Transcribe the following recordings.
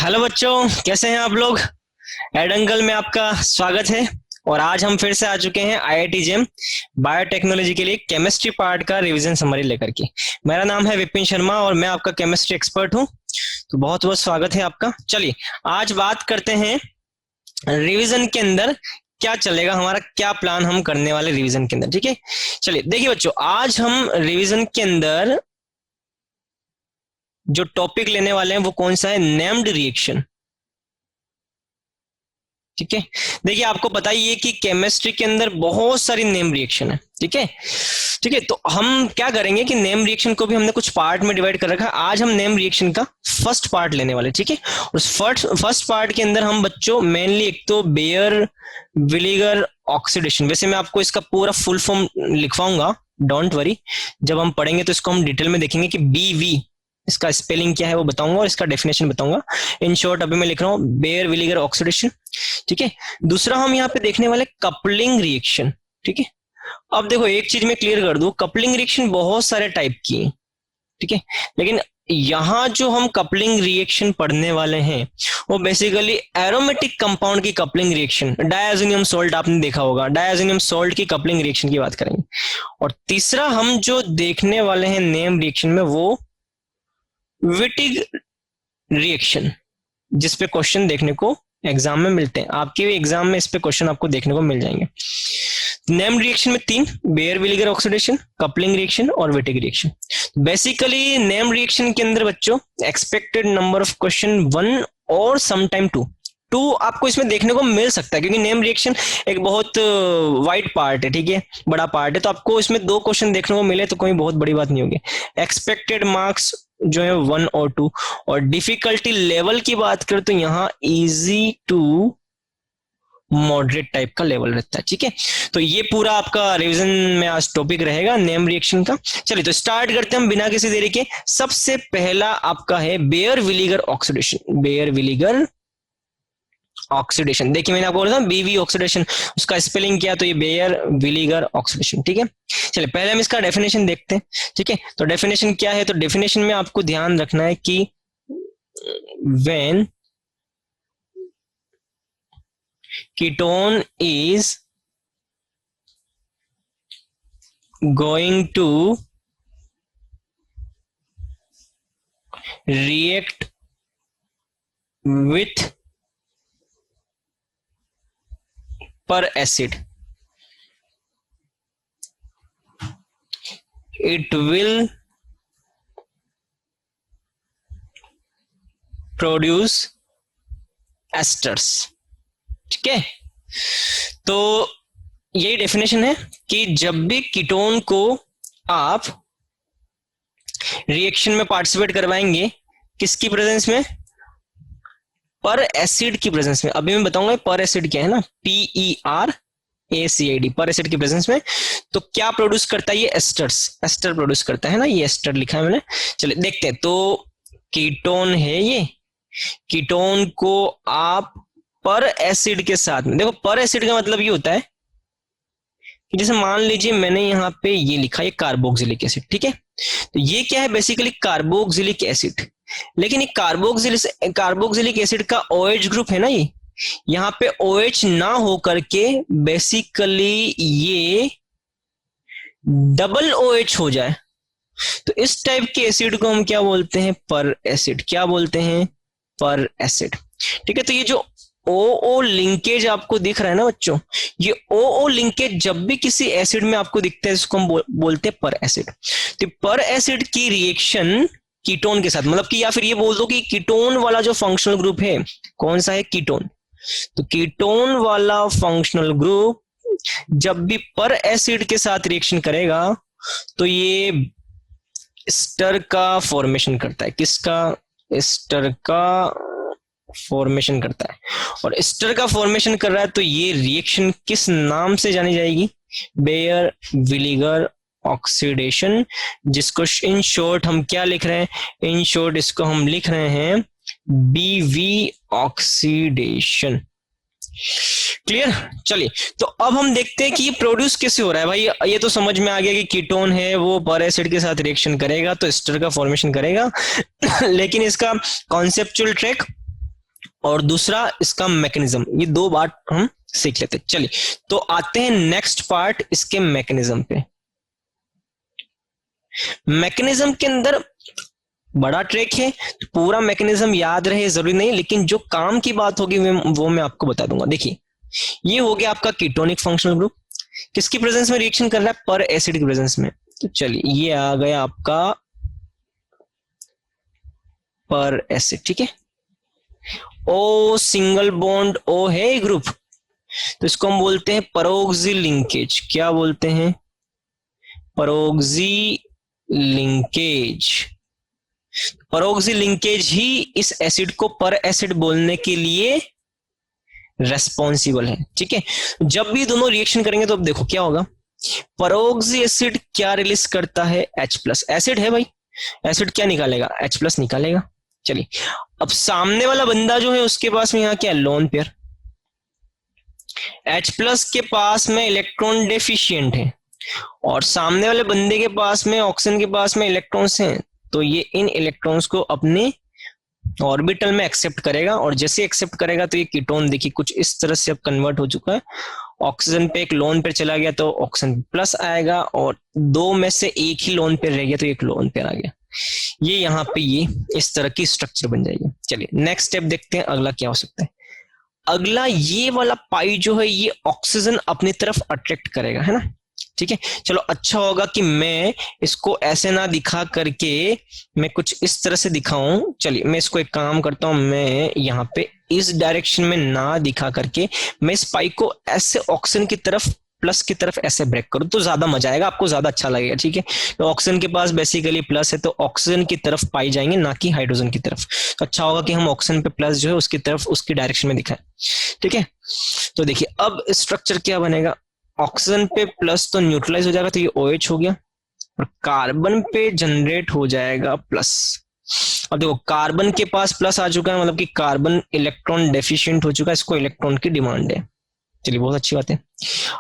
Hello बच्चों, कैसे हैं आप लोग। एड अंकल में आपका स्वागत है। और आज हम फिर से आ चुके हैं आईआईटी जेम बायोटेक्नोलॉजी के लिए केमिस्ट्री पार्ट का रिवीजन समरी लेकर के। मेरा नाम है विपिन शर्मा और मैं आपका केमिस्ट्री एक्सपर्ट हूं। तो बहुत बहुत स्वागत है आपका। चलिए आज बात करते हैं रिवीजन के अंदर क्या चलेगा, हमारा क्या प्लान हम करने वाले रिवीजन के अंदर। ठीक है, चलिए देखिए बच्चों, आज हम रिवीजन के अंदर जो टॉपिक लेने वाले हैं वो कौन सा है, नेम्ड रिएक्शन। ठीक है, देखिए आपको पता ही है कि केमिस्ट्री के अंदर बहुत सारी नेम रिएक्शन है। ठीक है, ठीक है, तो हम क्या करेंगे कि नेम रिएक्शन को भी हमने कुछ पार्ट में डिवाइड कर रखा है। आज हम नेम रिएक्शन का फर्स्ट पार्ट लेने वाले। ठीक है, उस फर्स्ट पार्ट के अंदर हम बच्चों मेनली एक तो बेयर विलीगर ऑक्सीडेशन, वैसे मैं आपको इसका पूरा फुल फॉर्म लिखवाऊंगा, डोंट वरी। जब हम पढ़ेंगे तो इसको हम डिटेल में देखेंगे कि बीवी इसका स्पेलिंग क्या है वो बताऊंगा और इसका डेफिनेशन बताऊंगा। इन शॉर्ट अभी मैं लिख रहा हूँ बेयर विलीगर ऑक्सीडेशन। ठीक है, दूसरा हम यहाँ पे देखने वाले कपलिंग रिएक्शन। ठीक है, अब देखो एक चीज मैं क्लियर कर दूं, कपलिंग रिएक्शन बहुत सारे टाइप की है। ठीक है, लेकिन यहाँ जो हम कपलिंग रिएक्शन पढ़ने वाले हैं वो बेसिकली एरोमेटिक कंपाउंड की कपलिंग रिएक्शन, डायazonium सॉल्ट आपने देखा होगा, डायazonium सॉल्ट की कपलिंग रिएक्शन की बात करेंगे। और तीसरा हम जो देखने वाले हैं नेम रिएक्शन में वो विटिग रिएक्शन, जिसपे क्वेश्चन देखने को एग्जाम में मिलते हैं। आपके भी एग्जाम में इस पे क्वेश्चन आपको देखने को मिल जाएंगे। नेम रिएक्शन में तीन, बेयर विलीगर ऑक्सीडेशन, कपलिंग रिएक्शन और Wittig reaction. Basically name reaction के अंदर बच्चों एक्सपेक्टेड नंबर ऑफ क्वेश्चन 1 और समटाइम 2 आपको इसमें देखने को मिल सकता है, क्योंकि नेम रिएक्शन एक बहुत वाइड पार्ट है। ठीक है, बड़ा पार्ट है, तो आपको इसमें 2 क्वेश्चन देखने को मिले तो कोई बहुत बड़ी बात नहीं होगी। एक्सपेक्टेड मार्क्स जो है 1 और 2। और डिफिकल्टी लेवल की बात करें तो यहाँ इजी टू मॉडरेट टाइप का लेवल रहता है। ठीक है, तो ये पूरा आपका रिवीजन में आज टॉपिक रहेगा नेम रिएक्शन का। चलिए तो स्टार्ट करते हैं हम बिना किसी देरी के। सबसे पहला आपका है बेयर विलीगर ऑक्सीडेशन। बेयर विलीगर ऑक्सीडेशन, देखिए मैंने आपको बोला था बीवी ऑक्सीडेशन, उसका स्पेलिंग क्या, तो ये बेयर विलीगर ऑक्सीडेशन। ठीक है, चलिए पहले हम इसका डेफिनेशन देखते हैं। ठीक है, तो डेफिनेशन क्या है, तो डेफिनेशन में आपको ध्यान रखना है कि when ketone is going to react with per acid, it will produce esters। ठीक है, तो यही डेफिनेशन है कि जब भी कीटोन को आप रिएक्शन में पार्टिसिपेट करवाएंगे, किसकी प्रेजेंस में, पर एसिड की प्रेजेंस में। अभी मैं बताऊंगा पर एसिड क्या है ना, PERACID, पर एसिड की प्रेजेंस में, तो क्या प्रोड्यूस करता है ये, एस्टर्स, एस्टर प्रोड्यूस करता है ना, ये एस्टर लिखा है मैंने। चलिए देखते हैं, तो कीटोन है ये, कीटोन को आप पर एसिड के साथ में, देखो पर एसिड का मतलब ये होता है कि जैसे मान लीजिए मैंने यहाँ पे ये लिखा है कार्बोक्सिलिक एसिड। ठीक है, तो ये क्या है, बेसिकली कार्बोक्सिलिक एसिड। लेकिन ये कार्बोक्सिलिक एसिड का OH ग्रुप है ना, ये यहाँ पे OH ना हो करके बेसिकली ये डबल OH हो जाए, तो इस टाइप के एसिड को हम क्या बोलते हैं, पर एसिड। क्या बोलते हैं, पर एसिड। ठीक है, तो ये जो OO लिंकेज आपको दिख रहा है ना बच्चों, ये OO लिंकेज जब भी किसी एसिड में आपको दिखता है इसको हम बोलते हैं पर एसिड। तो पर एसिड की रिएक्शन कीटोन के साथ, मतलब कि या फिर ये बोल दो कि कीटोन वाला जो फंक्शनल ग्रुप है कौन सा है, कीटोन। तो कीटोन वाला फंक्शनल ग्रुप जब भी पर एसिड के साथ रिएक्शन करेगा तो ये एस्टर का फॉर्मेशन करता है। किसका, एस्टर का फॉर्मेशन करता है। और एस्टर का फॉर्मेशन कर रहा है तो ये रिएक्शन किस नाम से जानी जाएगी, बेयर विलीगर ऑक्सीडेशन, जिसको इन शॉर्ट हम क्या लिख रहे हैं, इन शॉर्ट इसको हम लिख रहे हैं बीवी ऑक्सीडेशन। क्लियर। चलिए तो अब हम देखते हैं कि ये प्रोड्यूस कैसे हो रहा है। भाई ये तो समझ में आ गया कि कीटोन है वो पर एसिड के साथ रिएक्शन करेगा तो एस्टर का फॉर्मेशन करेगा लेकिन इसका कॉन्सेप्चुअल ट्रैक और दूसरा इसका मैकेनिज्म, ये दो बात हम सीख लेते हैं। चलिए तो आते हैं नेक्स्ट पार्ट इसके मैकेनिज्म पे। मैकेनिज्म के अंदर बड़ा ट्रिक है, पूरा मैकेनिज्म याद रहे जरूरी नहीं, लेकिन जो काम की बात होगी वो मैं आपको बता दूंगा। देखिए ये हो गया आपका कीटोनिक फंक्शनल ग्रुप, किसकी प्रेजेंस में रिएक्शन कर रहा है, पर एसिड की प्रेजेंस में। तो चलिए ये आ गया आपका पर एसिड, ठीक है। ओ सिंगल बॉन्ड ओ है ग्रुप, तो इसको हम बोलते हैं परोक्सी लिंकेज। क्या बोलते हैं, परोक्सी लिंकेज। परोक्सी लिंकेज ही इस एसिड को पर एसिड बोलने के लिए रेस्पॉन्सिबल है, ठीक है। जब भी दोनों रिएक्शन करेंगे तो अब देखो क्या होगा, परोक्सी एसिड क्या रिलीज करता है, H+। एसिड है भाई, एसिड क्या निकालेगा, H+ निकालेगा। चलिए अब सामने वाला बंदा जो है उसके पास में यहाँ क्या लोन पेयर, H+ के पास में इलेक्ट्रॉन डेफिशिएंट है और सामने वाले बंदे के पास में ऑक्सीजन के पास में इलेक्ट्रॉन्स हैं, तो ये इन इलेक्ट्रॉन्स को अपने ऑर्बिटल में एक्सेप्ट करेगा और जैसे एक्सेप्ट करेगा तो ये कीटोन देखिए कुछ इस तरह से अब कन्वर्ट हो चुका है। ऑक्सीजन पे एक लोन पेयर चला गया तो ऑक्सीजन प्लस आएगा और दो में से एक ही लोन पेयर रह गया तो एक लोन पेयर आ गया। ये यहाँ पे ये इस तरह की स्ट्रक्चर बन जाएगी। चलिए नेक्स्ट स्टेप देखते हैं अगला क्या हो सकता है। अगला ये वाला पाई जो है ये ऑक्सीजन अपनी तरफ अट्रैक्ट करेगा, है ना, ठीक है। चलो अच्छा होगा कि मैं इसको ऐसे ना दिखा करके मैं कुछ इस तरह से दिखाऊं। चलिए मैं इसको एक काम करता हूं, मैं यहाँ पे इस डायरेक्शन में ना दिखा करके मैं इस पाई को ऐसे ऑक्सीजन की तरफ प्लस की तरफ ऐसे ब्रेक करूं तो ज्यादा मजा आएगा, आपको ज्यादा अच्छा लगेगा, ठीक है। तो ऑक्सीजन के पास बेसिकली प्लस है तो ऑक्सीजन की तरफ पाई जाएंगे ना कि हाइड्रोजन की तरफ। तो अच्छा होगा कि हम ऑक्सीजन पे प्लस जो है उसकी तरफ उसकी डायरेक्शन में दिखाएं, ठीक है। तो देखिए अब स्ट्रक्चर क्या बनेगा, ऑक्सीजन पे प्लस तो न्यूट्रलाइज हो जाएगा तो ये OH हो गया और कार्बन पे जनरेट हो जाएगा प्लस। अब देखो कार्बन के पास प्लस आ चुका है, मतलब कि कार्बन इलेक्ट्रॉन डेफिशिएंट हो चुका है, इसको इलेक्ट्रॉन की डिमांड है। चलिए बहुत अच्छी बात है।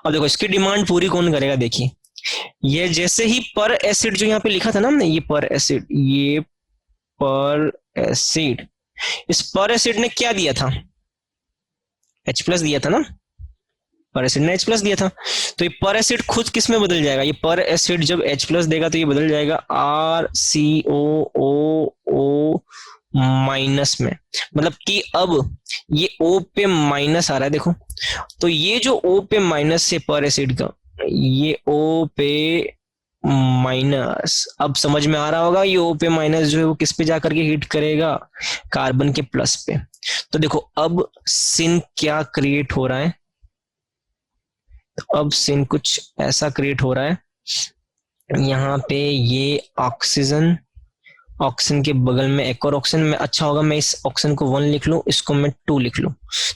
अब देखो इसकी डिमांड पूरी कौन करेगा, देखिए ये जैसे ही पर एसिड जो यहाँ पे लिखा था ना हमने, ये पर एसिड, ये पर एसिड, इस पर एसिड ने क्या दिया था, H+ दिया था ना, पर एसिड ने H+ दिया था। तो ये पर एसिड खुद किस में बदल जाएगा, ये पर एसिड जब H+ देगा तो ये बदल जाएगा RCOO माइनस में, मतलब कि अब ये O पे माइनस आ रहा है देखो। तो ये जो O पे माइनस है पर एसिड का, ये O पे माइनस, अब समझ में आ रहा होगा ये O पे माइनस जो है वो किस पे जाकर के हिट करेगा, कार्बन के प्लस पे। तो देखो अब सिन क्या क्रिएट हो रहा है, अब सिन कुछ ऐसा क्रिएट हो रहा है, यहाँ पे ये ऑक्सीजन, ऑक्सीजन के बगल में एक और ऑक्सीजन में, अच्छा होगा मैं इस ऑक्सीजन को 1 लिख लूं, इसको मैं 2 लिख लूं।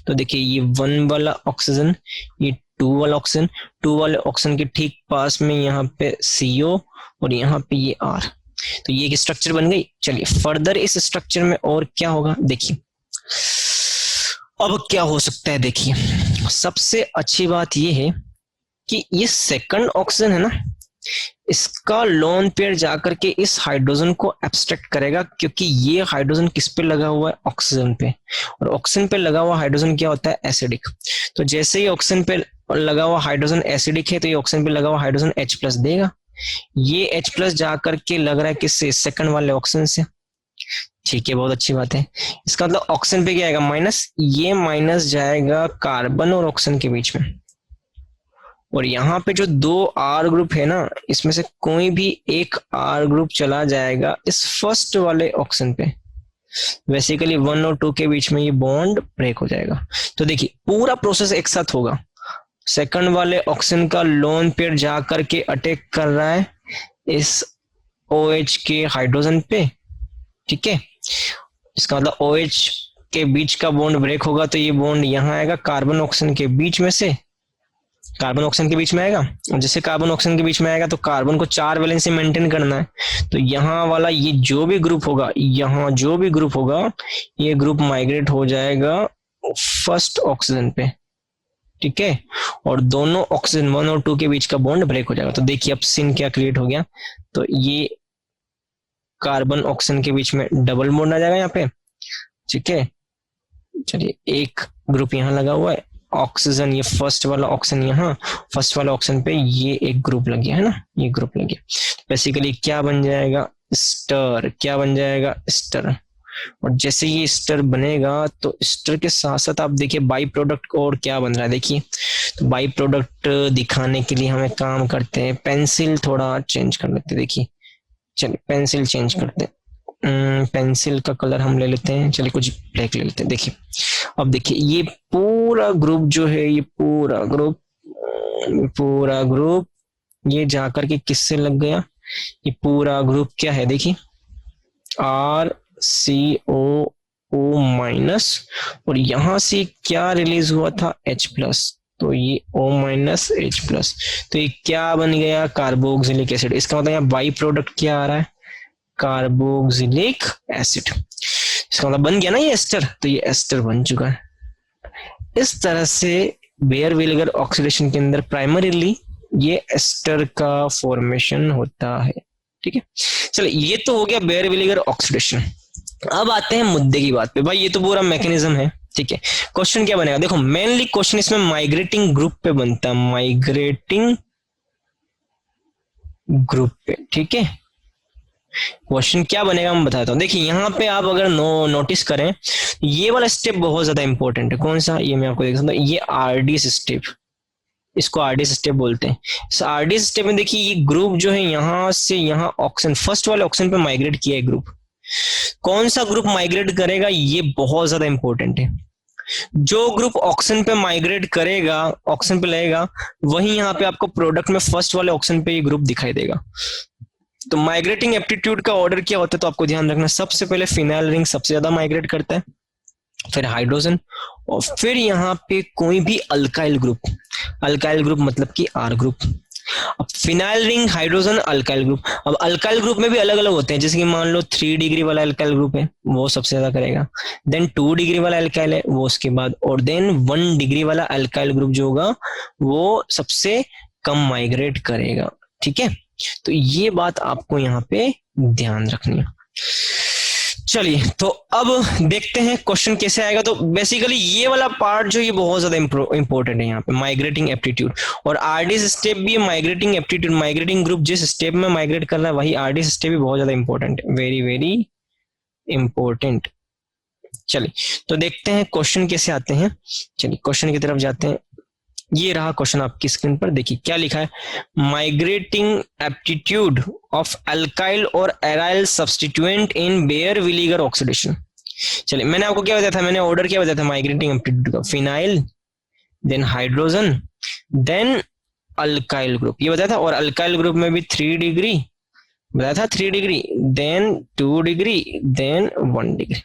तो देखिए ये 1 वाला ऑक्सीजन, ये 2 वाला ऑक्सीजन, 2 वाले ऑक्सीजन के ठीक पास में यहाँ पे CO और यहाँ पे ये R। तो ये एक स्ट्रक्चर बन गई। चलिए फर्दर इस स्ट्रक्चर में और क्या होगा, देखिए अब क्या हो सकता है। देखिए सबसे अच्छी बात ये है कि ये सेकंड ऑक्सीजन है ना, इसका लोन पेयर जाकर के इस हाइड्रोजन को एब्स्ट्रैक्ट करेगा, क्योंकि ये हाइड्रोजन किस पे लगा हुआ है, ऑक्सीजन पे, और ऑक्सीजन पे लगा हुआ हाइड्रोजन क्या होता है, एसिडिक। तो जैसे ही ऑक्सीजन पे लगा हुआ हाइड्रोजन एसिडिक है तो ये ऑक्सीजन पे लगा हुआ हाइड्रोजन H+ देगा, ये H+ जाकर के लग रहा है किससे, सेकंड वाले ऑक्सीजन से, ठीक है बहुत अच्छी बात है। इसका मतलब ऑक्सीजन पे क्या आएगा, माइनस, ये माइनस जाएगा कार्बन और ऑक्सीजन के बीच में, और यहाँ पे जो 2 R ग्रुप है ना, इसमें से कोई भी एक R ग्रुप चला जाएगा इस फर्स्ट वाले ऑक्सीजन पे, बेसिकली 1 और 2 के बीच में ये बॉन्ड ब्रेक हो जाएगा। तो देखिए पूरा प्रोसेस एक साथ होगा, सेकंड वाले ऑक्सीजन का लोन पेयर जा करके अटैक कर रहा है इस OH के हाइड्रोजन पे, ठीक है। इसका मतलब OH के बीच का बॉन्ड ब्रेक होगा तो ये बॉन्ड यहाँ आएगा कार्बन ऑक्सीजन के बीच में से, कार्बन ऑक्सीजन के बीच में आएगा, और जैसे कार्बन ऑक्सीजन के बीच में आएगा तो कार्बन को 4 वैलेंसी मेंटेन करना है, तो यहाँ वाला ये जो भी ग्रुप होगा, यहाँ जो भी ग्रुप होगा ये ग्रुप माइग्रेट हो जाएगा फर्स्ट ऑक्सीजन पे, ठीक है, और दोनों ऑक्सीजन 1 और 2 के बीच का बॉन्ड ब्रेक हो जाएगा। तो देखिए अब सिन क्या क्रिएट हो गया, तो ये कार्बन ऑक्सीजन के बीच में डबल बॉन्ड आ जाएगा यहाँ पे, ठीक है, चलिए एक ग्रुप यहाँ लगा हुआ है, ऑक्सीजन, ये फर्स्ट वाला ऑक्सीजन यहाँ, फर्स्ट वाला ऑक्सीजन पे ये एक ग्रुप लग गया है ना, ये ग्रुप लग गया। बेसिकली क्या बन जाएगा, स्टर, क्या बन जाएगा, स्टर। और जैसे ये स्टर बनेगा तो स्टर के साथ साथ आप देखिए बाई प्रोडक्ट और क्या बन रहा है, देखिए। तो बाई प्रोडक्ट दिखाने के लिए हम एक काम करते हैं, पेंसिल थोड़ा चेंज कर लेते हैं, देखिए। चलिए पेंसिल चेंज करते हैं, पेंसिल का कलर हम ले लेते हैं, चलिए कुछ ब्लैक ले लेते हैं। देखिए अब देखिए ये पूरा ग्रुप जो है, ये पूरा ग्रुप ये जाकर के किससे लग गया, ये पूरा ग्रुप क्या है, देखिए आर सी ओ ओ माइनस, और यहां से क्या रिलीज हुआ था, H प्लस, तो ये O माइनस H प्लस, तो ये क्या बन गया, कार्बोक्सिलिक एसिड। इसका मतलब यहाँ बाई प्रोडक्ट क्या आ रहा है, कार्बोक्सिलिक एसिड। इसका मतलब बन गया ना ये एस्टर, तो ये एस्टर बन चुका है। इस तरह से बेयर विनेगर ऑक्सीडेशन के अंदर प्राइमरीली ये एस्टर का फॉर्मेशन होता है, ठीक है। चलो ये तो हो गया बेयर विनेगर ऑक्सीडेशन। अब आते हैं मुद्दे की बात पे, भाई ये तो पूरा मैकेनिज्म है, ठीक है। क्वेश्चन क्या बनेगा, देखो मेनली क्वेश्चन इसमें माइग्रेटिंग ग्रुप पे बनता है, माइग्रेटिंग ग्रुप पे, ठीक है। क्वेश्चन क्या बनेगा मैं बताता हूँ। देखिए यहाँ पे आप अगर नोटिस करें, ये वाला स्टेप बहुत ज्यादा इंपॉर्टेंट है। कौन सा, ये मैं आपको देख सकता हूँ, ये आरडीएस स्टेप, इसको आरडीएस स्टेप बोलते हैं। इस आरडीएस स्टेप में देखिए ये ग्रुप जो है यहाँ से यहाँ ऑक्सीजन, फर्स्ट वाले ऑक्सीजन पे माइग्रेट किया है ग्रुप। कौन सा ग्रुप माइग्रेट करेगा, ये बहुत ज्यादा इंपॉर्टेंट है। जो ग्रुप ऑक्सीजन पे माइग्रेट करेगा, ऑक्सीजन पे लगेगा, वही यहाँ पे आपको प्रोडक्ट में फर्स्ट वाले ऑक्सीजन पे ये ग्रुप दिखाई देगा। तो माइग्रेटिंग एप्टीट्यूड का ऑर्डर क्या होता है, तो आपको ध्यान रखना, सबसे पहले फिनाइल रिंग सबसे ज्यादा माइग्रेट करता है, फिर हाइड्रोजन, और फिर यहाँ पे कोई भी अल्काइल ग्रुप, अल्काइल ग्रुप मतलब कि आर ग्रुप। अब phenyl ring, hydrogen, alkyl group. अब अल्काइल ग्रुप में भी अलग अलग होते हैं, जैसे कि मान लो 3 डिग्री वाला अल्काइल ग्रुप है, वो सबसे ज्यादा करेगा। देन 2 डिग्री वाला अल्काइल है वो उसके बाद, और देन 1 डिग्री वाला अल्काइल ग्रुप जो होगा वो सबसे कम माइग्रेट करेगा, ठीक है। तो ये बात आपको यहाँ पे ध्यान रखनी है। चलिए तो अब देखते हैं क्वेश्चन कैसे आएगा। तो बेसिकली ये वाला पार्ट जो ये बहुत ज्यादा इंपॉर्टेंट है यहाँ पे, माइग्रेटिंग एप्टीट्यूड। और आरडीएस स्टेप भी माइग्रेटिंग एप्टीट्यूड, माइग्रेटिंग ग्रुप जिस स्टेप में माइग्रेट कर रहा है वही आरडीएस स्टेप भी बहुत ज्यादा इंपॉर्टेंट है, वेरी वेरी इंपॉर्टेंट। चलिए तो देखते हैं क्वेश्चन कैसे आते हैं। चलिए क्वेश्चन की तरफ जाते हैं। ये रहा क्वेश्चन आपकी स्क्रीन पर, देखिए क्या लिखा है, माइग्रेटिंग एप्टीट्यूड ऑफ अल्काइल और aryl substituent in bare vinegar oxidation. चलिए मैंने आपको क्या बताया था, मैंने ऑर्डर क्या बताया था माइग्रेटिंग एप्टीट्यूड का, phenyl, then hydrogen, then alkyl group, ये बताया था। और अल्काइल ग्रुप में भी 3 डिग्री बताया था, 3 degree, then 2 degree, then 1 degree.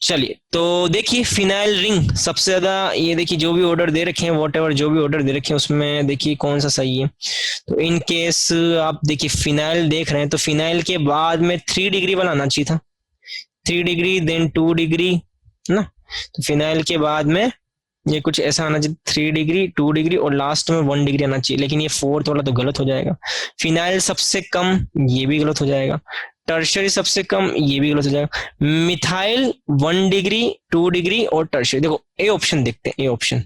चलिए तो देखिए फिनाइल रिंग सबसे ज्यादा, ये देखिए जो भी ऑर्डर दे रखे हैं, वॉट जो भी ऑर्डर दे रखे हैं उसमें देखिए कौन सा सही है। तो इन केस आप देखिए फिनाइल देख रहे हैं, तो फिनाइल के बाद में 3 डिग्री वाला आना चाहिए था, 3 डिग्री, देन 2 डिग्री, है ना। तो फिनाइल के बाद में ये कुछ ऐसा आना चाहिए, 3 डिग्री, 2 डिग्री और लास्ट में 1 डिग्री आना चाहिए, लेकिन ये 4th वाला तो गलत हो जाएगा। फिनाइल सबसे कम, ये भी गलत हो जाएगा। टर्शरी सबसे कम, ये भी गलत हो जाएगा। मिथाइल 1 डिग्री, 2 डिग्री और टर्शरी। देखो ए ऑप्शन देखते हैं, ए ऑप्शन।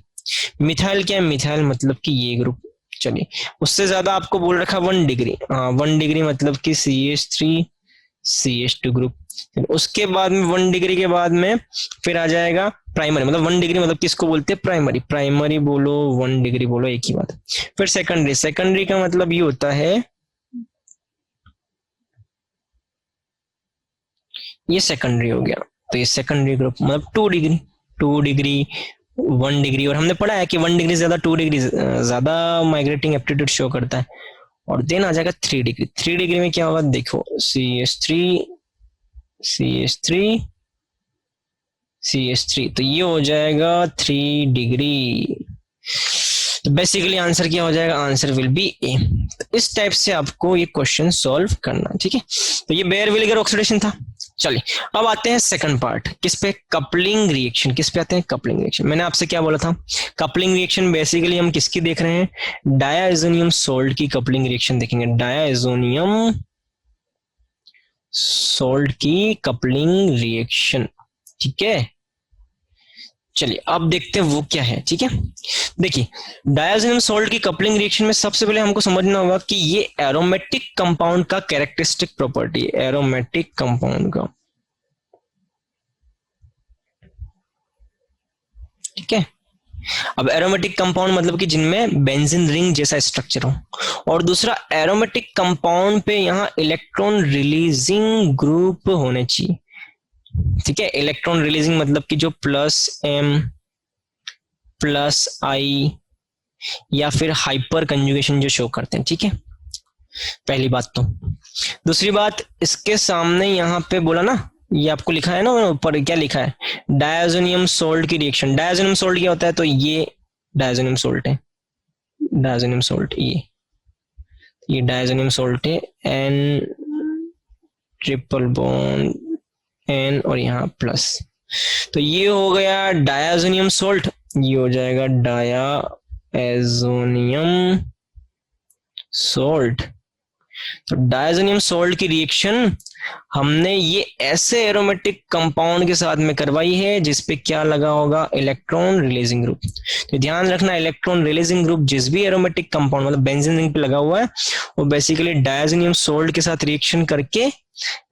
मिथाइल क्या है, मिथाइल मतलब कि ये ग्रुप। चलिए उससे ज्यादा आपको बोल रखा 1 डिग्री, हाँ 1 डिग्री मतलब कि CH3 CH2 ग्रुप। उसके बाद में 1 डिग्री के बाद में फिर आ जाएगा प्राइमरी, मतलब 1 डिग्री मतलब किसको बोलते हैं, प्राइमरी। प्राइमरी बोलो 1 डिग्री बोलो, एक ही बात। फिर सेकेंडरी, सेकेंडरी का मतलब ये होता है, ये सेकेंडरी हो गया। तो ये सेकेंडरी ग्रुप मतलब 2 डिग्री, 2 डिग्री, 1 डिग्री। और हमने पढ़ा है कि 1 डिग्री से ज्यादा 2 डिग्री ज्यादा माइग्रेटिंग एप्टीट्यूड शो करता है। और देन आ जाएगा 3 डिग्री। 3 डिग्री में क्या होगा, देखो CH3 CH3 CH3, तो ये हो जाएगा 3 डिग्री। तो बेसिकली आंसर क्या हो जाएगा, आंसर विल बी ए। तो इस टाइप से आपको ये क्वेश्चन सॉल्व करना, ठीक है। तो ये बेयर विनेगर ऑक्सीडेशन था। चलिए अब आते हैं सेकंड पार्ट, किस पे, कपलिंग रिएक्शन। किस पे आते हैं, कपलिंग रिएक्शन। मैंने आपसे क्या बोला था, कपलिंग रिएक्शन बेसिकली हम किसकी देख रहे हैं, डायाजोनियम सोल्ट की कपलिंग रिएक्शन देखेंगे। डायाजोनियम सोल्ट की कपलिंग रिएक्शन, ठीक है। चलिए अब देखते हैं वो क्या है। ठीक है, देखिए डायज़ोनियम सॉल्ट की कपलिंग रिएक्शन में सबसे पहले हमको समझना होगा कि ये एरोमेटिक कंपाउंड का कैरेक्टरिस्टिक प्रॉपर्टी है, एरोमेटिक कंपाउंड का। ठीक है, अब एरोमेटिक कंपाउंड मतलब कि जिनमें बेंजीन रिंग जैसा स्ट्रक्चर हो, और दूसरा एरोमेटिक कंपाउंड पे यहाँ इलेक्ट्रॉन रिलीजिंग ग्रुप होने चाहिए। ठीक है, इलेक्ट्रॉन रिलीजिंग मतलब कि जो +m +I या फिर हाइपर कंजुगेशन जो शो करते हैं। ठीक है, पहली बात तो। दूसरी बात, इसके सामने यहाँ पे बोला ना, ये आपको लिखा है ना ऊपर, क्या लिखा है, डायज़ोनियम सोल्ट की रिएक्शन। डायज़ोनियम सोल्ट क्या होता है, तो ये डायज़ोनियम सोल्ट है, डायज़ोनियम सोल्ट ये डायज़ोनियम सोल्ट है, N ट्रिपल बॉन्ड N और यहाँ प्लस, तो ये हो गया डायज़ोनियम सोल्ट, ये हो जाएगा डायज़ोनियम सोल्ट। तो डायज़ोनियम सोल्ट की रिएक्शन हमने ये ऐसे एरोमेटिक कंपाउंड के साथ में करवाई है जिसपे क्या लगा होगा, इलेक्ट्रॉन रिलीजिंग ग्रुप। तो ध्यान रखना, इलेक्ट्रॉन रिलीजिंग ग्रुप जिस भी एरोमेटिक कंपाउंड मतलब बेंजीन रिंग पे लगा हुआ है वो बेसिकली डायज़ोनियम सोल्ट के साथ रिएक्शन करके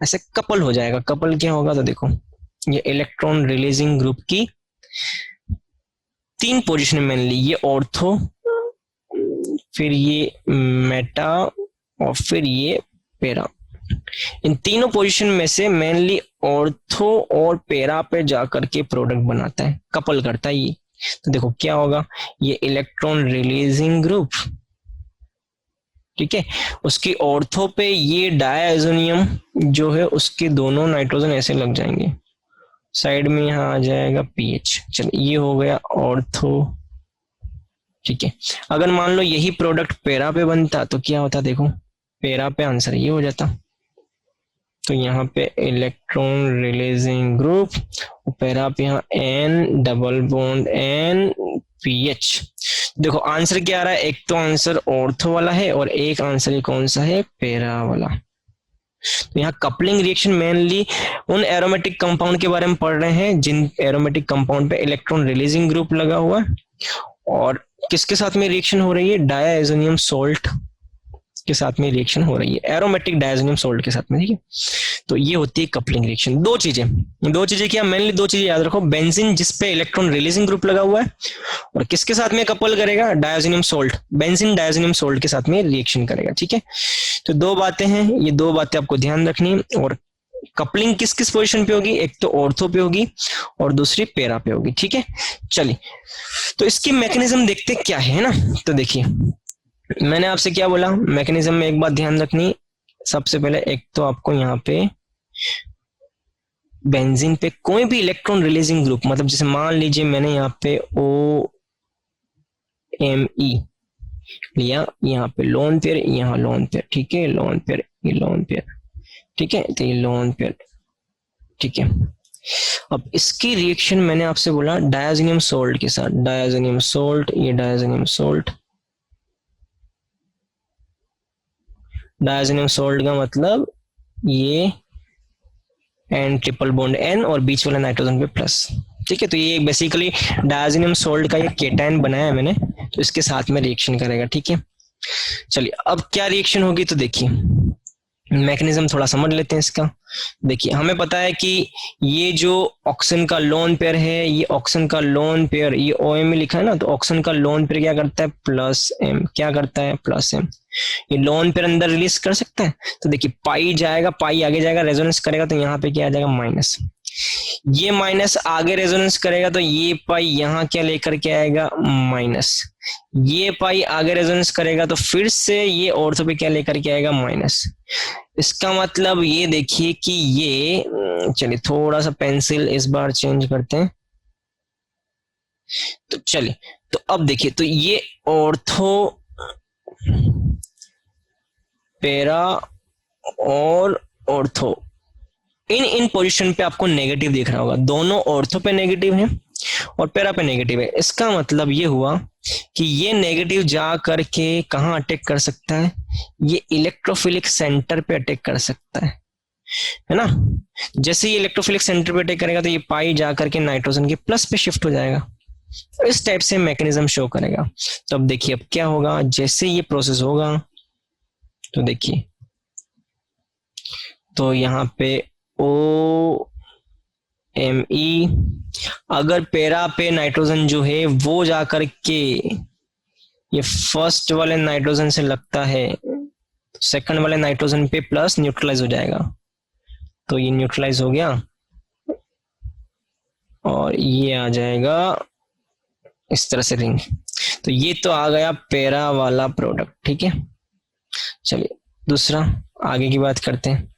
ऐसे कपल हो जाएगा। कपल क्या होगा, तो देखो ये इलेक्ट्रॉन रिलीजिंग ग्रुप की 3 पोजीशन मेनली, ये ऑर्थो, फिर ये मेटा और फिर ये पेरा। इन तीनों पोजीशन में से मेनली ऑर्थो और पेरा पे जाकर के प्रोडक्ट बनाता है, कपल करता है ये। तो देखो क्या होगा, ये इलेक्ट्रॉन रिलीजिंग ग्रुप, ठीक है, उसकी ऑर्थो पे ये डायज़ोनियम जो है उसके दोनों नाइट्रोजन ऐसे लग जाएंगे, साइड में यहाँ आ जाएगा पीएच। चलो ये हो गया ऑर्थो। ठीक है, अगर मान लो यही प्रोडक्ट पेरा पे बनता तो क्या होता, देखो पेरा पे आंसर ये हो जाता। तो यहाँ पे इलेक्ट्रॉन रिलीजिंग ग्रुप, पेरा पे यहाँ N double bond N pH. देखो आंसर क्या आ रहा है, एक तो आंसर ऑर्थो वाला है और एक आंसर कौन सा है, पेरा वाला। तो यहाँ कपलिंग रिएक्शन मेनली उन एरोमेटिक कंपाउंड के बारे में पढ़ रहे हैं जिन एरोमेटिक कंपाउंड पे इलेक्ट्रॉन रिलीजिंग ग्रुप लगा हुआ है, और किसके साथ में रिएक्शन हो रही है, डायज़ोनियम सोल्ट के साथ में रिएक्शन हो रही है, एरोमेटिक डायज़ोनियम सोल्ट के साथ में। ठीक है, तो ये होती है कपलिंग रिएक्शन। दो चीजें क्या, मेनली 2 चीजें याद रखो, बेंजीन जिस पे इलेक्ट्रॉन रिलीजिंग ग्रुप लगा हुआ है और किसके साथ में कपल करेगा, diazonium salt, benzene diazonium salt के साथ में रिएक्शन करेगा। ठीक है, तो 2 बातें हैं, ये 2 बातें आपको ध्यान रखनी है। और कपलिंग किस किस पोजीशन पे होगी, एक तो ऑर्थो पे होगी और दूसरी पेरा पे होगी। ठीक है, चलिए तो इसकी मैकेनिज्म देखते क्या है ना। तो देखिए मैंने आपसे क्या बोला, मैकेनिज्म में एक बात ध्यान रखनी, सबसे पहले एक तो आपको यहाँ पे बेंजीन पे कोई भी इलेक्ट्रॉन रिलीजिंग ग्रुप, मतलब जैसे मान लीजिए मैंने यहाँ पे OMe लिया, यहाँ पे लोन पेयर, यहाँ लोन पेयर, ठीक है, लोन पेयर, ये लोन पेयर, ठीक है, तो ये लोन पेयर। ठीक है, अब इसकी रिएक्शन मैंने आपसे बोला डायज़ोनियम सोल्ट के साथ, डायज़ोनियम सोल्ट, ये डायज़ोनियम सोल्ट, डायज़ोनियम सोल्ट का मतलब ये N ट्रिपल बॉन्ड N और बीच वाला नाइट्रोजन पे प्लस। ठीक है, तो ये बेसिकली डायज़ोनियम सोल्ट का ये केटायन बनाया है मैंने, तो इसके साथ में रिएक्शन करेगा। ठीक है, चलिए अब क्या रिएक्शन होगी, तो देखिए मैकेनिज्म थोड़ा समझ लेते हैं इसका। देखिए हमें पता है कि ये जो ऑक्सीजन का लोन पेयर है, ये ऑक्सीजन का लोन पेयर, ये OMe लिखा है ना, तो ऑक्सीजन का लोन पेयर क्या करता है, +m, क्या करता है, +m। ये लोन पेयर अंदर रिलीज कर सकता है, तो देखिए पाई जाएगा, पाई आगे जाएगा, रेजोनेंस करेगा, तो यहाँ पे क्या आ जाएगा, माइनस। ये माइनस आगे रेजोनेंस करेगा तो ये पाई यहाँ क्या लेकर के आएगा, माइनस। ये पाई आगे रेजोनेंस करेगा तो फिर से ये ऑर्थो पे क्या लेकर के आएगा, माइनस। इसका मतलब ये देखिए कि ये, चलिए थोड़ा सा पेंसिल इस बार चेंज करते हैं, तो चलिए तो अब देखिए, तो ये ऑर्थो, पेरा और ऑर्थो, इन पोजीशन पे आपको नेगेटिव दिख रहा होगा, दोनों ऑर्थो पे नेगेटिव है और पेरा पे नेगेटिव है। इसका मतलब ये हुआ कि ये नेगेटिव जा करके कहाँ अटैक कर सकता है, ये इलेक्ट्रोफिलिक सेंटर पे अटैक कर सकता है। है ना। जैसे ये इलेक्ट्रोफिलिक सेंटर पे अटैक करेगा तो ये पाई जा करके नाइट्रोजन के प्लस पे शिफ्ट हो जाएगा। इस टाइप से मैकेनिज्म शो करेगा। तो अब देखिए अब क्या होगा, जैसे ये प्रोसेस होगा तो देखिए, तो यहाँ पे ओ एम ई, अगर पैरा पे नाइट्रोजन जो है वो जाकर के ये फर्स्ट वाले नाइट्रोजन से लगता है, सेकंड वाले नाइट्रोजन पे प्लस न्यूट्रलाइज हो जाएगा। तो ये न्यूट्रलाइज हो गया और ये आ जाएगा इस तरह से रिंग। तो ये तो आ गया पैरा वाला प्रोडक्ट, ठीक है। चलिए दूसरा आगे की बात करते हैं।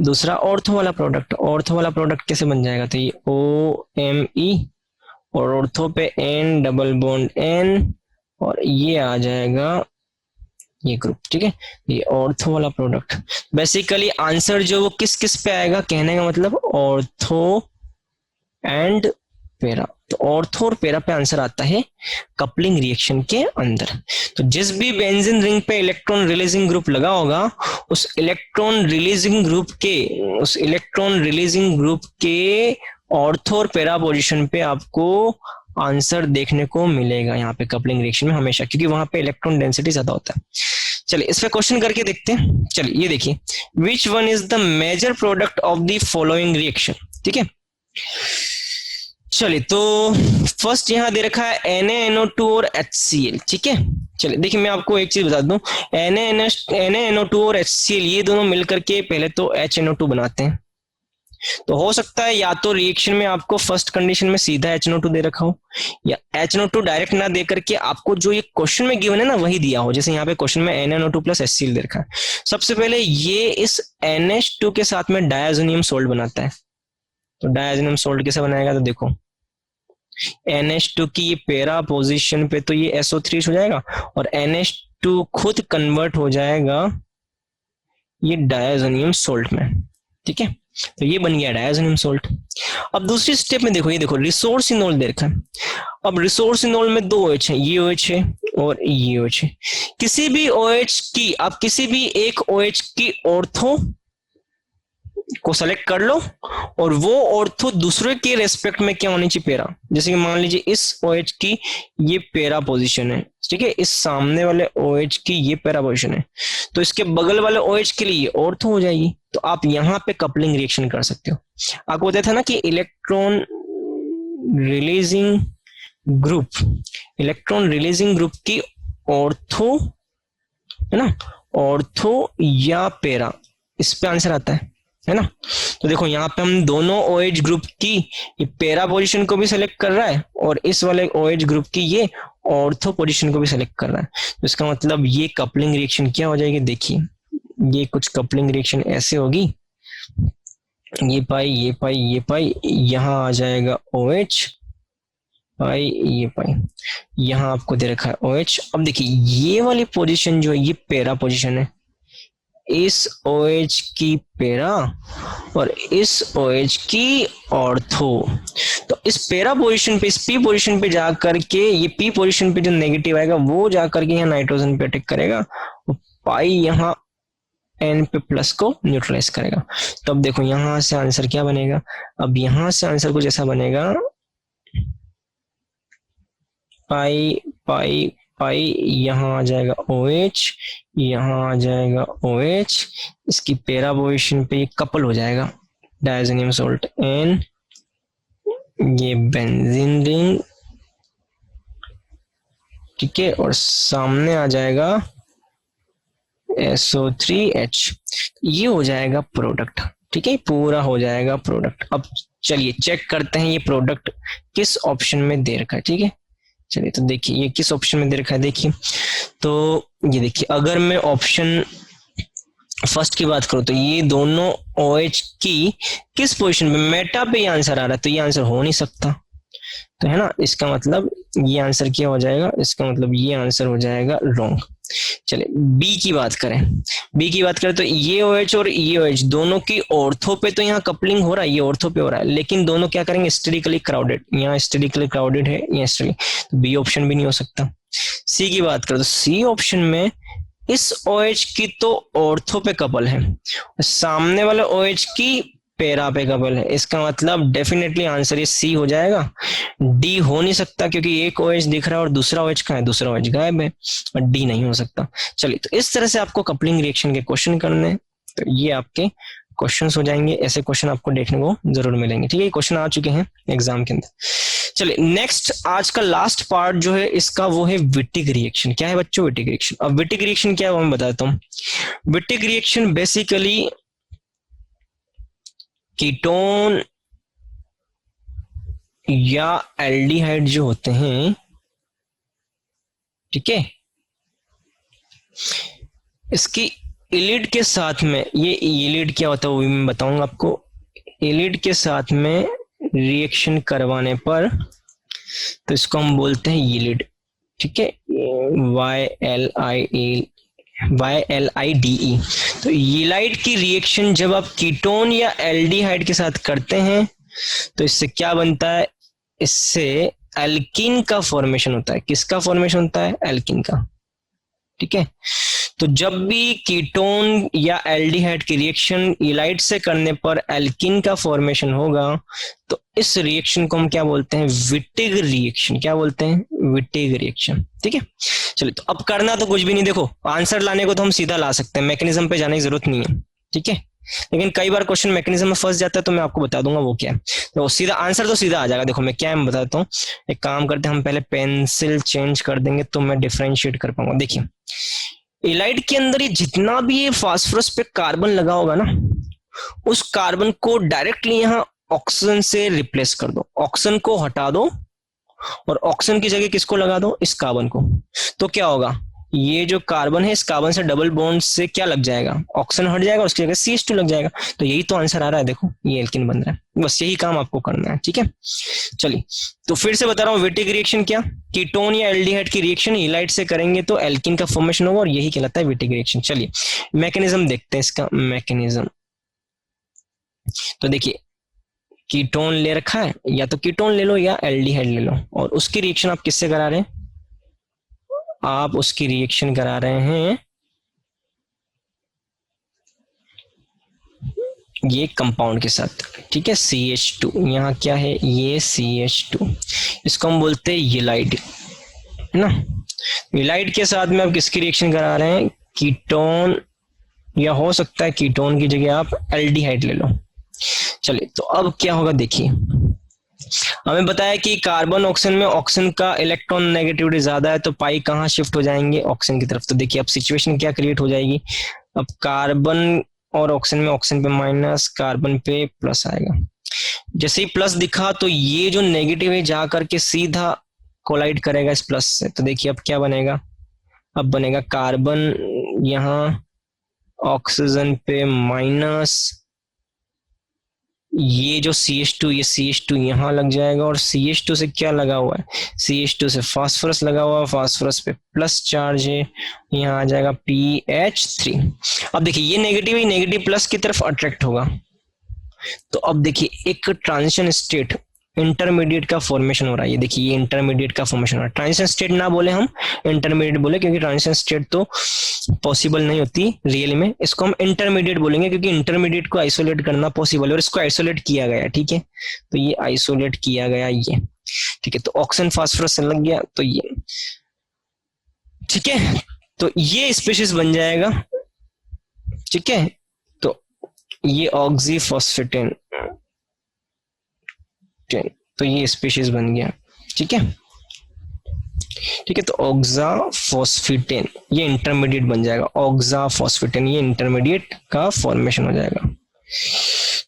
दूसरा ऑर्थो वाला प्रोडक्ट। ऑर्थो वाला प्रोडक्ट कैसे बन जाएगा, तो ये ओ एम ई और ऑर्थो पे एन डबल बॉन्ड एन और ये आ जाएगा ये ग्रुप, ठीक है। ये ऑर्थो वाला प्रोडक्ट। बेसिकली आंसर जो वो किस किस पे आएगा, कहने का मतलब ऑर्थो एंड पैरा। तो ऑर्थो और पैरा पे आंसर आता है कपलिंग रिएक्शन के अंदर। तो जिस भी बेंजीन रिंग पे इलेक्ट्रॉन रिलीजिंग ग्रुप लगा होगा उस इलेक्ट्रॉन रिलीजिंग ग्रुप के ऑर्थो और पैरा पोजीशन पे आपको आंसर देखने को मिलेगा यहाँ पे कपलिंग रिएक्शन में हमेशा, क्योंकि वहां पे इलेक्ट्रॉन डेंसिटी ज्यादा होता है। चलिए इस पे क्वेश्चन करके देखते हैं। चलिए ये देखिए, which one is the major product of the following reaction, ठीक है। चलिए तो फर्स्ट यहाँ दे रखा है NaNO2 और HCl, ठीक है। चलिए देखिए मैं आपको एक चीज बता दूं, NaNO2 और HCl ये दोनों मिलकर के पहले तो HNO2 बनाते हैं। तो हो सकता है या तो रिएक्शन में आपको फर्स्ट कंडीशन में सीधा HNO2 दे रखा हो, या HNO2 डायरेक्ट ना दे करके आपको जो ये क्वेश्चन में गिवन है ना वही दिया हो। जैसे यहाँ पे क्वेश्चन में NaNO2 प्लस HCl दे रखा है। सबसे पहले ये इस NH2 के साथ में डायजोनियम सोल्ट बनाता है। तो डायजोनियम सोल्ट कैसे बनाएगा, तो देखो NH2 की ये पैरा पोजीशन पे तो ये SO3 हो जाएगा और NH2 खुद कन्वर्ट हो जाएगा ये डायजोनियम सोल्ट में, ठीक है। तो ये बन गया डायजोनियम सोल्ट। अब दूसरी स्टेप में देखो, ये देखो रिसोर्स इनोल दे रखा है। अब रिसोर्स इनोल में दो OH है, ये OH है और ये OH है। किसी भी OH की, आप किसी भी एक OH की ऑर्थो को सेलेक्ट कर लो और वो ऑर्थो दूसरे के रेस्पेक्ट में क्या होनी चाहिए, पैरा। जैसे कि मान लीजिए इस OH की ये पैरा पोजीशन है, ठीक है, इस सामने वाले OH की ये पैरा पोजीशन है, तो इसके बगल वाले OH के लिए ऑर्थो हो जाएगी। तो आप यहाँ पे कपलिंग रिएक्शन कर सकते हो। आपको बताया था ना कि इलेक्ट्रॉन रिलीजिंग ग्रुप की ऑर्थो है ना, ऑर्थो या पैरा, इस पे आंसर आता है ना। तो देखो यहाँ पे हम दोनों OH ग्रुप की ये पैरा पोजीशन को भी सेलेक्ट कर रहा है और इस वाले OH ग्रुप की ये ऑर्थो पोजीशन को भी सेलेक्ट कर रहा है। तो इसका मतलब ये कपलिंग रिएक्शन क्या हो जाएगी, देखिए ये कुछ कपलिंग रिएक्शन ऐसे होगी, ये पाई यहाँ आ जाएगा OH पाई, ये पाई, यहाँ आपको दे रखा है OH। अब देखिए ये वाली पोजीशन जो है ये पैरा पोजीशन है, इस OH की पैरा और इस OH की ऑर्थो। तो इस पैरा पोजीशन पे, इस P पोजीशन पे जा करके ये P पोजीशन पे जो नेगेटिव आएगा वो जा करके यहाँ नाइट्रोजन पे अटैक करेगा, पाई यहाँ N पे प्लस को न्यूट्रलाइज करेगा। तो अब देखो यहाँ से आंसर क्या बनेगा, अब यहाँ से आंसर कुछ ऐसा बनेगा, पाई यहाँ आ जाएगा OH, यहाँ आ जाएगा OH, इसकी पैरा पोजीशन पे ये कपल हो जाएगा डायजोनियम सोल्ट N, ये बेंजीन रिंग, ठीक है, और सामने आ जाएगा SO3H। ये हो जाएगा प्रोडक्ट, ठीक है, पूरा हो जाएगा प्रोडक्ट। अब चलिए चेक करते हैं ये प्रोडक्ट किस ऑप्शन में दे रखा है, ठीक है। चलिए तो देखिए ये किस ऑप्शन में दे रखा है, देखिए तो ये देखिए अगर मैं ऑप्शन फर्स्ट की बात करूं तो ये दोनों OH की किस पोजीशन पे, मेटा पे ये आंसर आ रहा है, तो ये आंसर हो नहीं सकता, तो है ना। इसका मतलब ये आंसर क्या हो जाएगा, इसका मतलब ये आंसर हो जाएगा रॉन्ग। चलिए बी की बात करें तो ये OH और ये OH दोनों की ऑर्थो पे तो यहाँ कपलिंग हो रहा है, ये ऑर्थो पे हो रहा है, लेकिन दोनों क्या करेंगे, स्टेडिकली क्राउडेड, यहाँ स्टेडिकली क्राउडेड है, यहाँ स्टेडिकली, तो बी ऑप्शन भी नहीं हो सकता। सी की बात करें तो सी ऑप्शन में इस OH की तो ऑर्थो पे कपल है, सामने वाले OH की पैरा पे कपल है। इसका मतलब डेफिनेटली आंसर ये सी हो जाएगा। डी हो नहीं सकता क्योंकि एक OH दिख रहा है और दूसरा OH कहाँ है, दूसरा OH गायब है, और डी नहीं हो सकता। चलिए, तो इस तरह से आपको कपलिंग रिएक्शन के क्वेश्चन करने हैं। तो ये आपके क्वेश्चंस हो जाएंगे, ऐसे क्वेश्चन आपको देखने को जरूर मिलेंगे। ठीक है, क्वेश्चन आ चुके हैं एग्जाम के अंदर। चलिए नेक्स्ट, आज का लास्ट पार्ट जो है इसका वो है विटिक रिएक्शन। क्या है बच्चों विटिक रिएक्शन? अब विटिक रिएक्शन क्या है वो मैं बताता हूँ। विटिक रिएक्शन बेसिकली कीटोन या एल्डिहाइड जो होते हैं, ठीक है, इसकी इलिड के साथ में, ये इलिड क्या होता है वो भी मैं बताऊंगा आपको। इलिड के साथ में रिएक्शन करवाने पर तो इसको हम बोलते हैं यीलिड। ठीक है, YLIDE। तो यीलाइड की रिएक्शन जब आप कीटोन या एल्डिहाइड के साथ करते हैं तो इससे क्या बनता है, इससे एल्कीन का फॉर्मेशन होता है। किसका फॉर्मेशन होता है? एल्कीन का। ठीक है, तो जब भी कीटोन या एल्डिहाइड की रिएक्शन इलाइड से करने पर एल्कीन का फॉर्मेशन होगा तो इस रिएक्शन को हम क्या बोलते हैं? Wittig reaction. क्या बोलते हैं? Wittig reaction. ठीक है, चलिए, तो अब करना तो कुछ भी नहीं, देखो आंसर लाने को तो हम सीधा ला सकते हैं, मैकेनिज्म पे जाने की जरूरत नहीं है। ठीक है, लेकिन कई बार क्वेश्चन मैकेनिज्म में फंस जाता है, तो मैं आपको बता दूंगा वो क्या है। तो सीधा आंसर तो सीधा आ जाएगा। देखो मैं क्या है मैं बताता हूँ। एक काम करते हैं, हम पहले पेंसिल चेंज कर देंगे तो मैं डिफरेंशिएट कर पाऊंगा। देखिए, इलाइड के अंदर ये जितना भी ये फास्फोरस पे कार्बन लगा होगा ना, उस कार्बन को डायरेक्टली यहाँ ऑक्सीजन से रिप्लेस कर दो, ऑक्सीजन को हटा दो और ऑक्सीजन की जगह किसको लगा दो? इस कार्बन को। तो क्या होगा, ये जो कार्बन है इस कार्बन से डबल बॉन्ड से क्या लग जाएगा? ऑक्सीजन हट जाएगा, उसकी जगह CH2 लग जाएगा। तो यही तो आंसर आ रहा है, देखो ये एल्कीन बन रहा है। बस यही काम आपको करना है। ठीक है, चलिए, तो फिर से बता रहा हूँ, विटिक रिएक्शन क्या, कीटोन या एल्डिहाइड की रिएक्शन इलाइड से करेंगे तो एल्कीन का फॉर्मेशन होगा और यही कहलाता है विटिक रिएक्शन। चलिए मैकेनिज्म देखते हैं इसका। मैकेनिज्म तो देखिए, कीटोन ले रखा है, या तो कीटोन ले लो या एल्डिहाइड ले लो, और उसकी रिएक्शन आप किससे करा रहे हैं? आप उसकी रिएक्शन करा रहे हैं ये कंपाउंड के साथ। ठीक है, CH2, यहाँ क्या है? ये CH2, इसको हम बोलते हैं यीलाइड, है ना। यीलाइड के साथ में आप किसकी रिएक्शन करा रहे हैं? कीटोन, या हो सकता है कीटोन की जगह आप एल्डिहाइड ले लो। चलिए, तो अब क्या होगा देखिए, हमें बताया कि कार्बन ऑक्सीजन में ऑक्सीजन का इलेक्ट्रॉन नेगेटिविटी ज्यादा है, तो पाई कहाँ शिफ्ट हो जाएंगे? ऑक्सीजन की तरफ। तो देखिए अब सिचुएशन क्या क्रिएट हो जाएगी, अब कार्बन और ऑक्सीजन में ऑक्सीजन पे माइनस, कार्बन पे प्लस आएगा। जैसे ही प्लस दिखा तो ये जो नेगेटिव है जा करके सीधा कोलाइड करेगा इस प्लस से। तो देखिए अब क्या बनेगा, अब बनेगा कार्बन यहाँ ऑक्सीजन पे माइनस, ये जो CH2, ये CH2 यहाँ लग जाएगा, और CH2 से क्या लगा हुआ है? CH2 से फास्फोरस लगा हुआ है, फास्फोरस पे प्लस चार्ज है, यहाँ आ जाएगा PH3। अब देखिए ये नेगेटिव ही नेगेटिव प्लस की तरफ अट्रैक्ट होगा। तो अब देखिए एक ट्रांजिशन स्टेट, इंटरमीडिएट का फॉर्मेशन हो रहा है। ये देखिए ये इंटरमीडिएट का फॉर्मेशन हो रहा है। ट्रांजिशन स्टेट ना बोले हम, इंटरमीडिएट बोले, क्योंकि ट्रांजिशन स्टेट तो पॉसिबल नहीं होती रियल में। इसको हम इंटरमीडिएट बोलेंगे क्योंकि इंटरमीडिएट को आइसोलेट करना पॉसिबल है, और इसको आइसोलेट किया गया। ठीक है, तो ये आइसोलेट किया गया ये। ठीक है, तो ऑक्सीजन फास्फोरस लग गया, तो ये ठीक है, तो ये स्पीशीज बन जाएगा। ठीक है, तो ये ऑक्सीफॉस्फेटेन, तो ये स्पीशीज बन गया। ठीक है, ठीक है, तो ऑक्साफॉस्फेटेन ये इंटरमीडिएट बन जाएगा। ऑक्साफॉस्फेटेन ये इंटरमीडिएट का फॉर्मेशन हो जाएगा।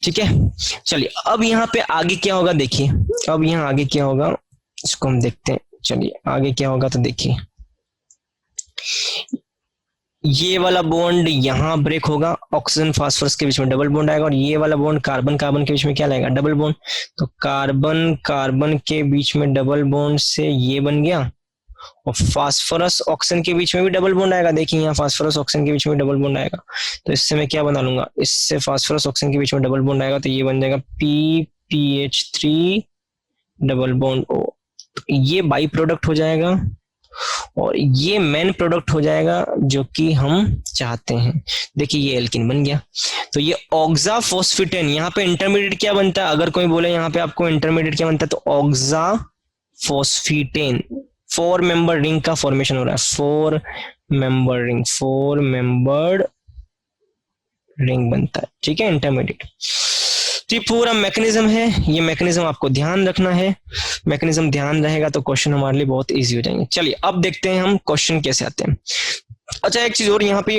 ठीक है, चलिए अब यहाँ पे आगे क्या होगा देखिए, अब यहाँ आगे क्या होगा इसको हम देखते हैं। चलिए आगे क्या होगा, तो देखिए ये वाला बॉन्ड यहाँ ब्रेक होगा, ऑक्सीजन फास्फोरस के बीच में डबल बॉन्ड आएगा, और ये वाला बॉन्ड कार्बन कार्बन के बीच में क्या लाएगा? Double bond. तो कार्बन कार्बन के बीच में डबल बॉन्ड से ये बन गया, और फास्फोरस ऑक्सीजन के बीच में भी डबल बॉन्ड आएगा। देखिए यहाँ फास्फोरस ऑक्सीजन के बीच में डबल बॉन्ड आएगा, तो इससे मैं क्या बना लूंगा, इससे फास्फोरस ऑक्सीजन के बीच में डबल बॉन्ड आएगा, तो ये बन जाएगा PPH3 डबल बॉन्ड O। ये बाई प्रोडक्ट हो जाएगा, और ये मेन प्रोडक्ट हो जाएगा जो कि हम चाहते हैं। देखिए ये एल्किन बन गया। तो ये ऑक्साफॉस्फेटेन, यहाँ पे इंटरमीडिएट क्या बनता है, अगर कोई बोले यहाँ पे आपको इंटरमीडिएट क्या बनता है, तो ऑक्साफॉस्फेटेन 4 मेंबर रिंग का फॉर्मेशन हो रहा है। 4 मेंबर रिंग, 4 मेंबर्ड रिंग बनता है, ठीक है, इंटरमीडिएट। तो ये पूरा मैकेनिज्म है, ये मैकेनिज्म आपको ध्यान रखना है। मैकेनिज्म ध्यान रहेगा तो क्वेश्चन हमारे लिए बहुत इजी हो जाएंगे। चलिए अब देखते हैं हम क्वेश्चन कैसे आते हैं। अच्छा एक चीज और, यहाँ पे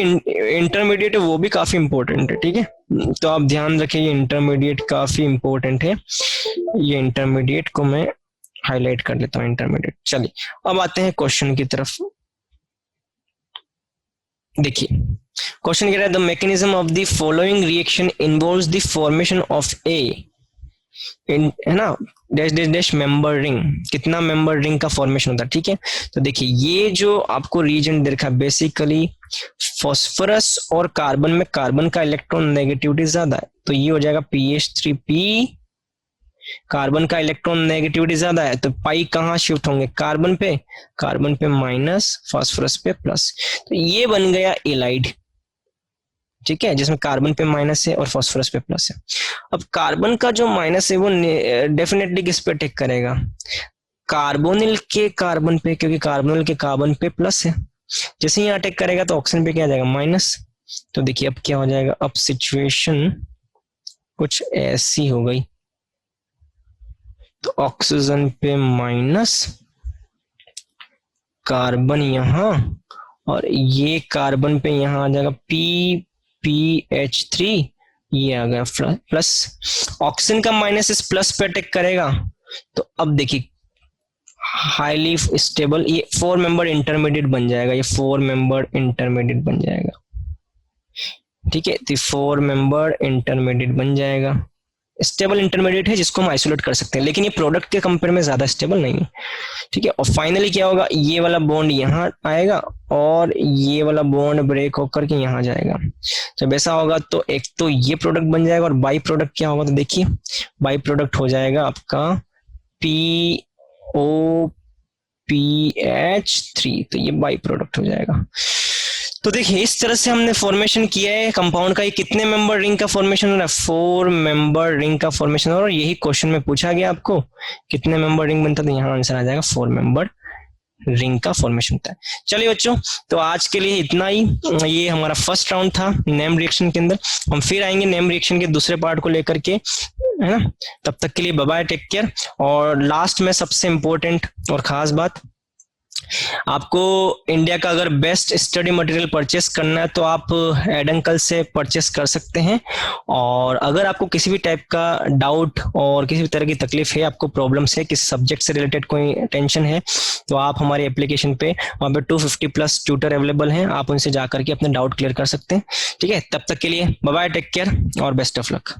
इंटरमीडिएट है वो भी काफी इंपॉर्टेंट है, ठीक है, तो आप ध्यान रखिए ये इंटरमीडिएट काफी इंपॉर्टेंट है। ये इंटरमीडिएट को मैं हाईलाइट कर लेता हूँ, इंटरमीडिएट। चलिए अब आते हैं क्वेश्चन की तरफ। देखिए क्वेश्चन कह रहा है the mechanism of the following reaction involves the formation of a, है ना, dash dash dash member ring, कितना मेंबर रिंग का फॉर्मेशन होता है, ठीक है। तो देखिए ये जो आपको रीजन दे रखा है बेसिकली फास्फोरस और कार्बन में कार्बन का इलेक्ट्रॉन नेगेटिविटी ज्यादा है, तो ये हो जाएगा PH3P। कार्बन का इलेक्ट्रॉन नेगेटिविटी ज्यादा है तो पाई कहाँ शिफ्ट होंगे, कार्बन पे माइनस, फास्फोरस पे प्लस, तो ये बन गया एलाइड, ठीक है, जिसमें कार्बन पे माइनस है और फास्फोरस पे प्लस है। अब कार्बन का जो माइनस है वो डेफिनेटली किस पे अटैक करेगा, कार्बोनिल के कार्बन पे, क्योंकि कार्बोनिल के कार्बन पे प्लस है। जैसे ही अटैक करेगा तो ऑक्सीजन पे क्या आ जाएगा, माइनस। तो देखिए अब क्या हो जाएगा, अब सिचुएशन कुछ ऐसी हो गई, तो ऑक्सीजन पे माइनस, कार्बन यहां, और ये कार्बन पे यहां आ जाएगा PPH3, ये आ गया प्लस। ऑक्सीजन का माइनस इस प्लस पे अटैक करेगा, तो अब देखिए हाईली स्टेबल ये 4 मेंबर इंटरमीडिएट बन जाएगा, ये 4 मेंबर इंटरमीडिएट बन जाएगा, ठीक है। तो 4 मेंबर इंटरमीडिएट बन जाएगा, स्टेबल इंटरमीडिएट है जिसको हम आइसोलेट कर सकते हैं, लेकिन ये प्रोडक्ट के कंपेयर में ज्यादा स्टेबल नहीं है, ठीक है। और फाइनली क्या होगा, ये वाला बॉन्ड यहाँ आएगा और ये वाला बॉन्ड ब्रेक होकर के यहाँ जाएगा। जब ऐसा होगा तो एक तो ये प्रोडक्ट बन जाएगा, और बाई प्रोडक्ट क्या होगा, तो देखिए बाई प्रोडक्ट हो जाएगा आपका POPH3, तो ये बाई प्रोडक्ट हो जाएगा। तो देखिए इस तरह से हमने फॉर्मेशन किया है कंपाउंड का। ये कितने मेंबर रिंग का फॉर्मेशन हो रहा है, 4 मेंबर रिंग का फॉर्मेशन हो रहा है। यही क्वेश्चन में पूछा गया आपको कितने मेंबर रिंग बनता है, तो यहाँ आंसर आ जाएगा 4 मेंबर रिंग का फॉर्मेशन होता है। चलिए बच्चों, तो आज के लिए इतना ही। ये हमारा फर्स्ट राउंड था नेम रिएक्शन के अंदर। हम फिर आएंगे नेम रिएक्शन के दूसरे पार्ट को लेकर के, है ना। तब तक के लिए बाय बाय, टेक केयर। और लास्ट में सबसे इंपॉर्टेंट और खास बात, आपको इंडिया का अगर बेस्ट स्टडी मटेरियल परचेस करना है तो आप एड अंकल से परचेस कर सकते हैं। और अगर आपको किसी भी टाइप का डाउट और किसी भी तरह की तकलीफ है, आपको प्रॉब्लम्स है, किसी सब्जेक्ट से रिलेटेड कोई टेंशन है, तो आप हमारे एप्लीकेशन पे, वहाँ पे 250+ ट्यूटर अवेलेबल हैं, आप उनसे जाकर के अपने डाउट क्लियर कर सकते हैं, ठीक है। तब तक के लिए बाय बाय, टेक केयर और बेस्ट ऑफ लक।